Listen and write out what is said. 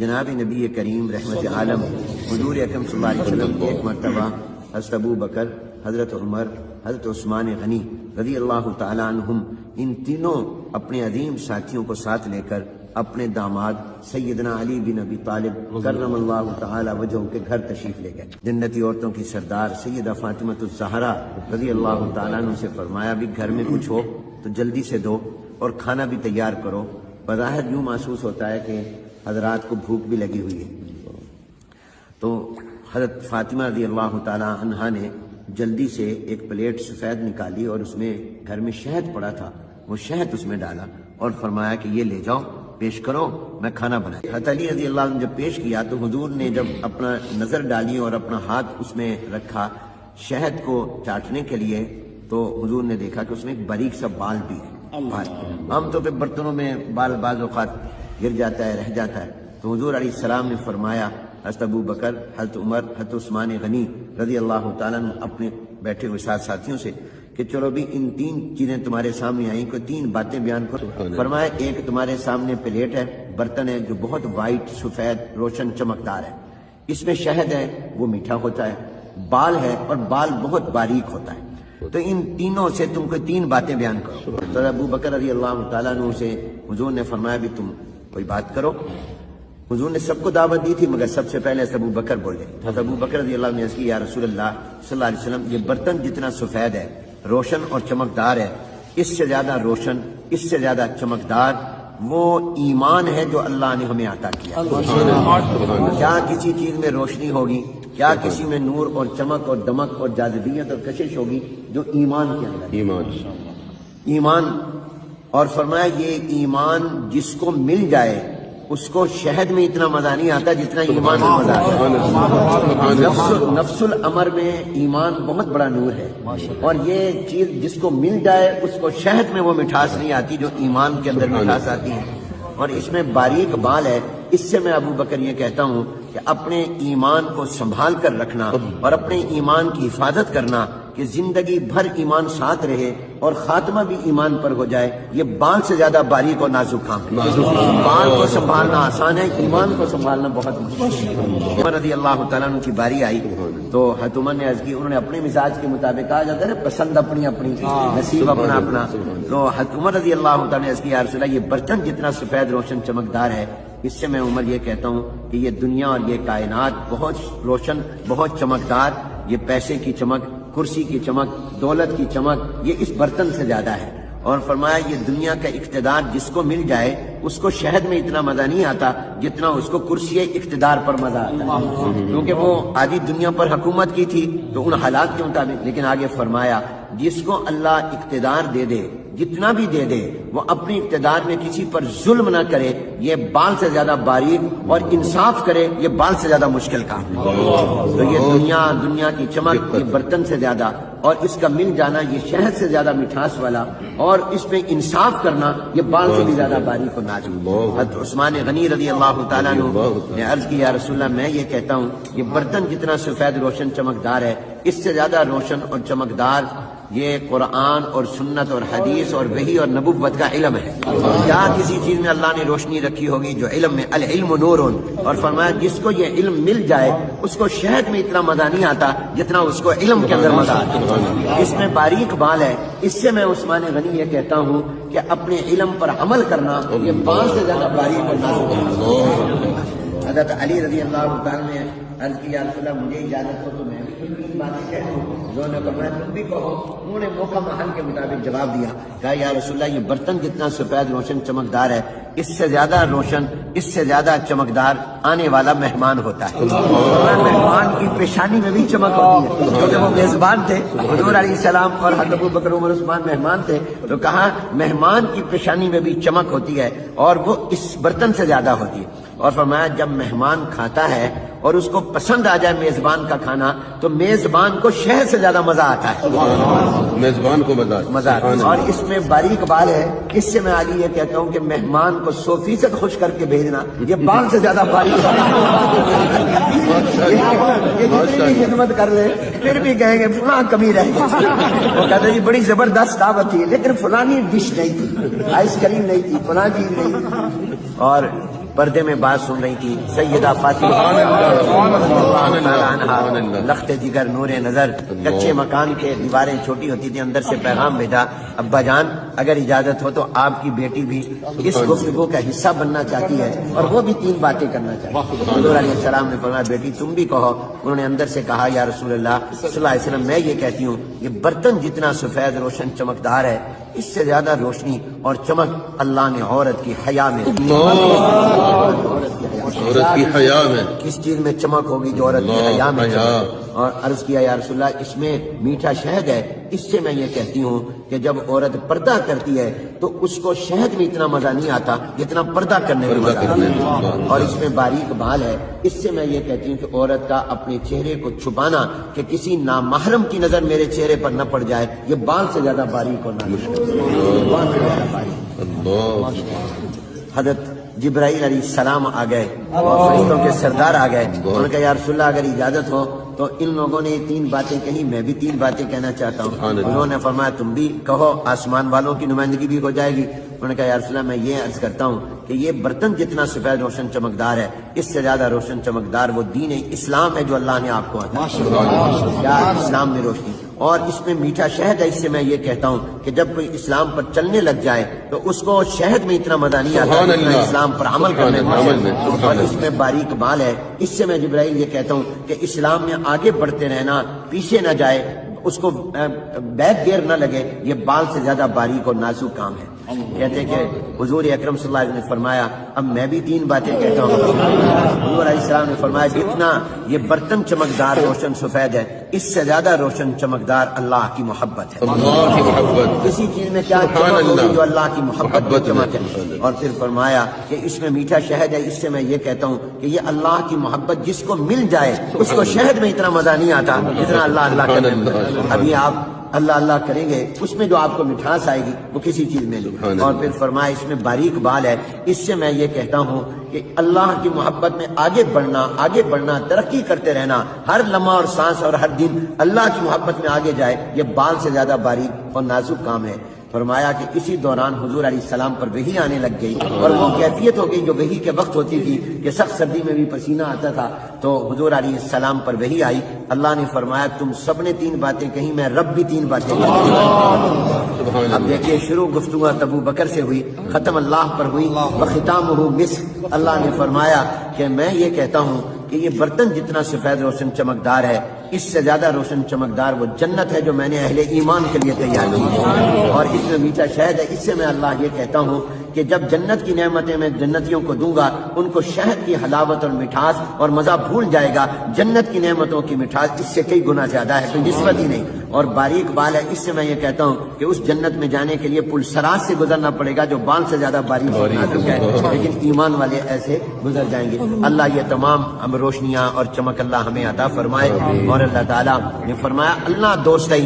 جناب نبی کریم رحمت عالم حضور اکرم صلی اللہ علیہ وسلم ایک مرتبہ حضرت ابو بکر، حضرت عمر، حضرت عثمان غنی رضی اللہ تعالیٰ عنہم ان تینوں اپنے عظیم ساتھیوں کو ساتھ لے کر اپنے داماد سیدنا علی بن ابی طالب کرم اللہ تعالی وجہہ کے گھر تشریف لے گئے۔ جنتی عورتوں کی سردار سیدہ فاطمۃ الزہرا رضی اللہ تعالیٰ عنہ سے فرمایا بھی گھر میں کچھ ہو تو جلدی سے دو اور کھانا بھی تیار کرو۔ بظاہر یوں محسوس ہوتا ہے کہ حضرات کو بھوک بھی لگی ہوئی ہے۔ تو حضرت فاطمہ رضی اللہ تعالیٰ عنہا نے جلدی سے ایک پلیٹ سفید نکالی اور اس میں گھر میں شہد پڑا تھا، وہ شہد اس میں ڈالا اور فرمایا کہ یہ لے جاؤ، پیش کرو، میں کھانا بنایا۔ حضرت علی رضی اللہ عنہ نے جب پیش کیا تو حضور نے جب اپنا نظر ڈالی اور اپنا ہاتھ اس میں رکھا شہد کو چاٹنے کے لیے تو حضور نے دیکھا کہ اس میں ایک باریک سا بال بھی ہے۔ عام طور پہ برتنوں میں بال بعض اوقات گر جاتا ہے، رہ جاتا ہے، تو حضور علیہ السلام نے فرمایا حضرت ابو بکر، حضرت عمر، حضرت عثمان غنی رضی اللہ تعالیٰ عنہ اپنے بیٹھے ہوئے ساتھ ساتھیوں سے کہ چلو بھی ان تین چیزیں تمہارے سامنے آئیں، کوئی تین باتیں بیان کرو۔ فرمایا ایک تمہارے سامنے پلیٹ ہے، برتن ہے جو بہت وائٹ، سفید، روشن، چمکدار ہے، اس میں شہد ہے، وہ میٹھا ہوتا ہے، بال ہے اور بال بہت باریک ہوتا ہے، تو ان تینوں سے تم کو تین باتیں بیان کرو۔ تو ابو بکر رضی اللہ تعالیٰ عنہ سے حضور نے فرمایا بھی تم کوئی بات کرو۔ حضور نے سب کو دعوت دی تھی مگر سب سے پہلے ابو بکر بولے۔ حضرت ابو بکر رضی اللہ عنہ نے عرض کی یا رسول اللہ صلی اللہ علیہ وسلم، یہ برتن جتنا سفید ہے، روشن اور چمکدار ہے، اس سے زیادہ روشن، اس سے زیادہ چمکدار وہ ایمان ہے جو اللہ نے ہمیں عطا کیا۔ کیا کسی چیز میں روشنی ہوگی، کیا کسی میں نور اور چمک اور دمک اور جاذبیت اور کشش ہوگی جو ایمان کے اندر ایمان۔ اور فرمایا یہ ایمان جس کو مل جائے اس کو شہد میں اتنا مزہ نہیں آتا جتنا ایمان میں مزہ آتا ہے۔ نفس الامر میں ایمان بہت بڑا نور ہے، اور یہ چیز جس کو مل جائے اس کو شہد میں وہ مٹھاس نہیں آتی جو ایمان کے اندر مٹھاس آتی ہے، اور اس میں باریک بال ہے۔ اس سے میں ابو بکر یہ کہتا ہوں کہ اپنے ایمان کو سنبھال کر رکھنا اور اپنے ایمان کی حفاظت کرنا کہ زندگی بھر ایمان ساتھ رہے اور خاتمہ بھی ایمان پر ہو جائے، یہ بال سے زیادہ باریک اور نازک کام ہے۔ بال کو سنبھالنا آسان ہے، ایمان کو سنبھالنا بہت مشکل ہے۔ عمر رضی اللہ تعالیٰ عنہ کی باری آئی تو حضرت عمر نے عرض کی، انہوں نے اپنے مزاج کے مطابق، کہا جاتا ہے نا پسند اپنی اپنی، نصیب اپنا اپنا، تو حضرت عمر رضی اللہ تعالیٰ نے عرض کی یا رسول اللہ یہ برتن جتنا سفید روشن چمکدار ہے، اس سے میں عمر یہ کہتا ہوں کہ یہ دنیا اور یہ کائنات بہت روشن، بہت چمکدار، یہ پیسے کی چمک، کرسی کی چمک، دولت کی چمک یہ اس برتن سے زیادہ ہے۔ اور فرمایا یہ دنیا کا اقتدار جس کو مل جائے اس کو شہد میں اتنا مزہ نہیں آتا جتنا اس کو کرسی اقتدار پر مزہ آتا ہے، کیونکہ وہ آدھی دنیا پر حکومت کی تھی تو ان حالات کے مطابق۔ لیکن آگے فرمایا جس کو اللہ اقتدار دے دے، جتنا بھی دے دے، وہ اپنے اقتدار میں کسی پر ظلم نہ کرے، یہ بال سے زیادہ باریک، اور انصاف کرے، یہ بال سے زیادہ مشکل کام ہے۔ تو یہ دنیا کی چمک یہ برتن سے زیادہ، اور اس کا مل جانا یہ شہد سے زیادہ مٹھاس والا، اور اس میں انصاف کرنا یہ بال سے بھی زیادہ باریک اور نازک۔ حضرت عثمان غنی رضی اللہ تعالیٰ عنہ نے عرض کی یا رسول اللہ میں یہ کہتا ہوں یہ برتن جتنا سفید روشن چمکدار ہے، اس سے زیادہ روشن اور چمکدار یہ قرآن اور سنت اور حدیث اور وحی اور نبوت کا علم ہے۔ کیا کسی چیز میں اللہ نے روشنی رکھی ہوگی جو علم میں، العلم نور، اور فرمایا جس کو یہ علم مل جائے اس کو شہد میں اتنا مزہ نہیں آتا جتنا اس کو علم کے اندر مزہ آتا ہے۔ اس میں باریک بال ہے، اس سے میں عثمان غنی یہ کہتا ہوں کہ اپنے علم پر عمل کرنا یہ بال سے زیادہ باریک اور نازک ہے۔ حضرت علی رضی اللہ تعالیٰ نے عرض کی یا رسول اللہ مجھے اجازت ہو تو میں بھی تین باتیں کہہ دوں۔ انہوں نے فرمایا تم بھی کہو۔ انہوں نے موقع محل کے مطابق جواب دیا، کہا یا رسول اللہ یہ برتن جتنا سفید روشن چمکدار ہے، اس سے زیادہ روشن، اس سے زیادہ چمکدار آنے والا مہمان ہوتا ہے۔ مہمان کی پیشانی میں بھی چمک ہوتی ہے، کیونکہ وہ میزبان تھے، حضور علیہ السلام اور حضرت ابو بکر عمر عثمان مہمان تھے، تو کہا مہمان کی پیشانی میں بھی چمک ہوتی ہے اور وہ اس برتن سے زیادہ ہوتی ہے۔ اور فرمایا جب مہمان کھاتا ہے اور اس کو پسند آ جائے میزبان کا کھانا تو میزبان کو شہد سے زیادہ مزہ آتا ہے، میزبان کو مزہ آتا ہے۔ اور اس میں باریک بال ہے، اس سے میں علی یہ کہتا ہوں کہ مہمان کو 100% خوش کر کے بھیجنا یہ بال سے زیادہ باریک ہے۔ خدمت کر لے پھر بھی کہیں گے فلاں کمی رہ گئی، وہ کہتے جی بڑی زبردست دعوت تھی لیکن فلانی ڈش نہیں تھی، آئس کریم نہیں تھی، فلاں چیز نہیں تھی۔ اور پردے میں بات سن رہی تھی سیدہ فاطمہ لخت جگر نور نظر، کچے مکان کے دیواریں چھوٹی ہوتی تھی، اندر سے پیغام بھیجا، ابا جان اگر اجازت ہو تو آپ کی بیٹی بھی اس گفتگو کا حصہ بننا چاہتی ہے اور وہ بھی 3 باتیں کرنا چاہتی ہے۔ حضور علیہ السلام نے فرمایا بیٹی تم بھی کہو۔ انہوں نے اندر سے کہا یا رسول اللہ صلی اللہ علیہ وسلم میں یہ کہتی ہوں یہ برتن جتنا سفید روشن چمکدار ہے اس سے زیادہ روشنی اور چمک اللہ نے عورت کی حیا میں عورت کی حیا میں کس چیز میں چمک ہوگی جو عورت کی حیا میں چمک۔ اور عرض کیا یا رسول اللہ اس میں میٹھا شہد ہے، اس سے میں یہ کہتی ہوں کہ جب عورت پردہ کرتی ہے تو اس کو شہد میں اتنا مزہ نہیں آتا جتنا پردہ کرنے میں مزہ آتا ہے، اور اس میں باریک بال ہے، اس سے میں یہ کہتی ہوں کہ عورت کا اپنے چہرے کو چھپانا کہ کسی نامحرم کی نظر میرے چہرے پر نہ پڑ جائے، یہ بال سے زیادہ باریک اور حضرت جبرائیل علیہ السلام آ گئے اور فرشتوں کے سردار آ گئے، انہوں نے کہا یا رسول اللہ اگر اجازت ہو تو ان لوگوں نے 3 باتیں کہی، میں بھی 3 باتیں کہنا چاہتا ہوں۔ انہوں نے فرمایا تم بھی کہو، آسمان والوں کی نمائندگی بھی ہو جائے گی۔ انہوں نے کہا یا رسول اللہ میں یہ عرض کرتا ہوں کہ یہ برتن جتنا سفید روشن چمکدار ہے اس سے زیادہ روشن چمکدار وہ دین اسلام ہے جو اللہ نے آپ کو عطا کیا، اسلام میں روشنی، اور اس میں میٹھا شہد ہے، اس سے میں یہ کہتا ہوں کہ جب کوئی اسلام پر چلنے لگ جائے تو اس کو شہد میں اتنا مزہ نہیں آتا جتنا اسلام پر عمل کرنے میں، اور اس میں باریک بال ہے، اس سے میں جبرائیل یہ کہتا ہوں کہ اسلام میں آگے بڑھتے رہنا، پیچھے نہ جائے، اس کو بیک گیئر نہ لگے، یہ بال سے زیادہ باریک اور نازک کام ہے۔ کہتے ہیں کہ حضور اکرم صلی اللہ علیہ وسلم نے فرمایا اب میں بھی 3 باتیں کہتا ہوں۔ حضور علیہ السلام نے فرمایا جتنا یہ برتن چمکدار روشن سفید ہے اس سے زیادہ روشن چمکدار اللہ کی محبت ہے۔ اللہ کی محبت، کسی چیز میں کیا چمک ہوگی جو اللہ کی محبت میں چمک ہے۔ اور پھر فرمایا کہ اس میں میٹھا شہد ہے، اس سے میں یہ کہتا ہوں کہ یہ اللہ کی محبت جس کو مل جائے اس کو شہد میں اتنا مزہ نہیں آتا جتنا اللہ اللہ کرنے میں۔ ابھی آپ اللہ اللہ کریں گے اس میں جو آپ کو مٹھاس آئے گی وہ کسی چیز میں نہیں۔ اور پھر فرمایا اس میں باریک بال ہے، اس سے میں یہ کہتا ہوں کہ اللہ کی محبت میں آگے بڑھنا، ترقی کرتے رہنا، ہر لمحہ اور سانس اور ہر دن اللہ کی محبت میں آگے جائے، یہ بال سے زیادہ باریک اور نازک کام ہے۔ فرمایا کہ اسی دوران حضور علیہ السلام پر وحی آنے لگ گئی اور وہ کیفیت ہو گئی جو وحی کے وقت ہوتی تھی کہ سخت سردی میں بھی پسینہ آتا تھا، تو حضور علیہ السلام پر وحی آئی۔ اللہ نے فرمایا تم سب نے 3 باتیں کہیں، میں رب بھی 3 باتیں کہیں۔ اب دیکھیے شروع گفتگو ابو بکر سے ہوئی، ختم اللہ پر ہوئی، وختامہ مسک۔ اللہ نے فرمایا کہ میں یہ کہتا ہوں کہ یہ برتن جتنا سفید روشن چمکدار ہے اس سے زیادہ روشن چمکدار وہ جنت ہے جو میں نے اہل ایمان کے لیے تیار کی ہے، اور اس میں میٹھا شہد ہے، اس سے میں اللہ یہ کہتا ہوں کہ جب جنت کی نعمتیں میں جنتیوں کو دوں گا ان کو شہد کی حلاوت اور مٹھاس اور مزہ بھول جائے گا، جنت کی نعمتوں کی مٹھاس اس سے کئی گنا زیادہ ہے، کوئی نسبت ہی نہیں۔ اور باریک بال ہے، اس سے میں یہ کہتا ہوں کہ اس جنت میں جانے کے لیے پل سراج سے گزرنا پڑے گا جو بال سے زیادہ باریک اور نازک ہے، لیکن ایمان والے ایسے گزر جائیں گے۔ اللہ یہ تمام ہم روشنیاں اور چمک اللہ ہمیں عطا فرمائے، اور اللہ تعالیٰ نے فرمایا اللہ دوست ہے